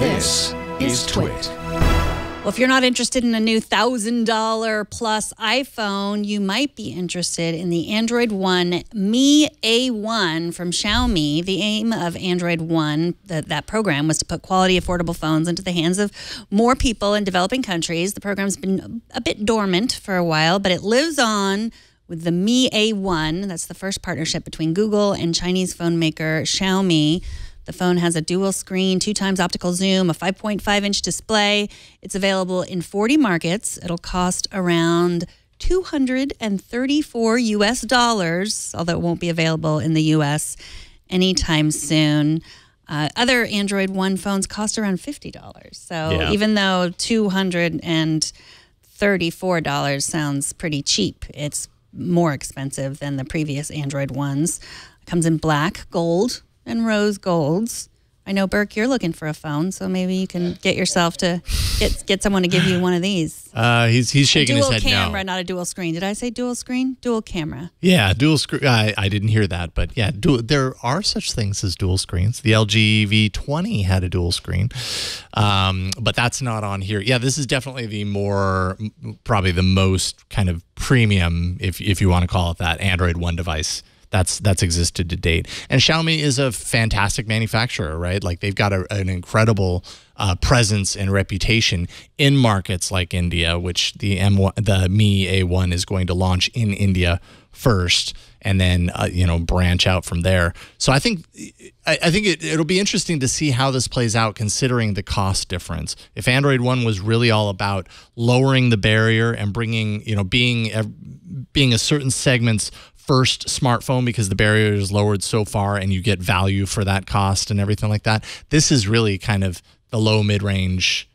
This is TWiT. Well, if you're not interested in a new $1,000 plus iPhone, you might be interested in the Android One Mi A1 from Xiaomi. The aim of Android One, that program, was to put quality, affordable phones into the hands of more people in developing countries. The program's been a bit dormant for a while, but it lives on with the Mi A1. That's the first partnership between Google and Chinese phone maker Xiaomi. The phone has a dual screen, 2x optical zoom, a 5.5-inch display. It's available in 40 markets. It'll cost around $234 US, although it won't be available in the US anytime soon. Other Android One phones cost around $50. So even though $234 sounds pretty cheap, it's more expensive than the previous Android Ones. It comes in black, gold, and rose golds. I know, Burke, you're looking for a phone, so maybe you can get yourself to get someone to give you one of these. He's shaking his head no. Dual camera, not a dual screen. Did I say dual screen? Dual camera. Yeah, dual screen. I didn't hear that, but yeah, there are such things as dual screens. The LG V20 had a dual screen, but that's not on here. Yeah, this is definitely probably the most kind of premium, if you want to call it that, Android One device that's existed to date. And Xiaomi is a fantastic manufacturer, right? Like, they've got an incredible presence and reputation in markets like India, which the Mi A1 is going to launch in India first, and then branch out from there. So I think it'll be interesting to see how this plays out, considering the cost difference. If Android One was really all about lowering the barrier and bringing, being a certain segment's first smartphone because the barrier is lowered so far and you get value for that cost and everything like that, this is really kind of the low mid-range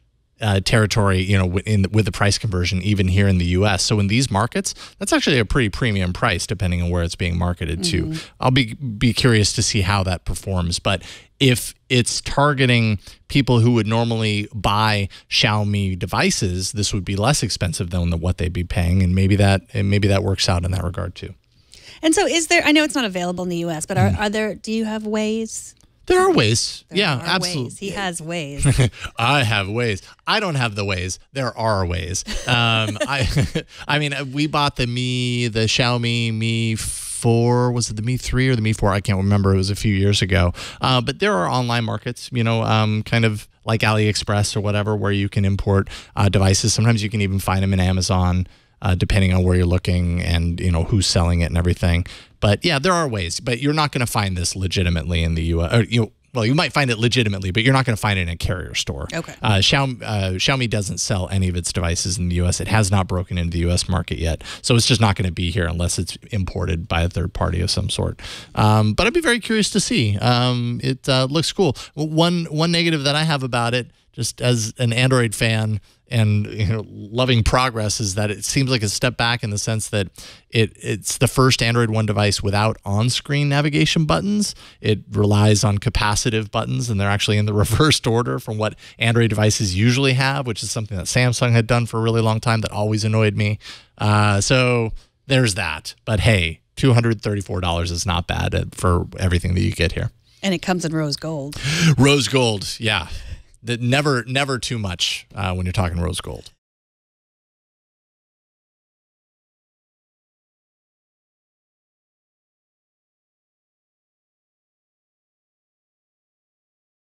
territory, with the price conversion, even here in the U.S. So in these markets, that's actually a pretty premium price, depending on where it's being marketed to. I'll be curious to see how that performs. But if it's targeting people who would normally buy Xiaomi devices, this would be less expensive than what they'd be paying, and maybe that works out in that regard too. And so, I know it's not available in the U.S., but do you have ways? There are ways. There are absolutely. Ways. He has ways. I have ways. I don't have the ways. There are ways. I mean, we bought the Xiaomi Mi 4. Was it the Mi 3 or the Mi 4? I can't remember. It was a few years ago. But there are online markets, kind of like AliExpress or whatever, where you can import devices. Sometimes you can even find them in Amazon, depending on where you're looking and who's selling it and everything. But yeah, there are ways. But you're not going to find this legitimately in the U.S. Well, you might find it legitimately, but you're not going to find it in a carrier store. Okay. Xiaomi doesn't sell any of its devices in the U.S. It has not broken into the U.S. market yet, so it's just not going to be here unless it's imported by a third party of some sort. But I'd be very curious to see. It looks cool. One negative that I have about it, just as an Android fan and loving progress, is that it seems like a step back in the sense that it's the first Android One device without on-screen navigation buttons. It relies on capacitive buttons, and they're actually in the reversed order from what Android devices usually have, which is something that Samsung had done for a really long time that always annoyed me. So there's that. But hey, $234 is not bad for everything that you get here. And it comes in rose gold. Rose gold, yeah. Never too much when you're talking rose gold.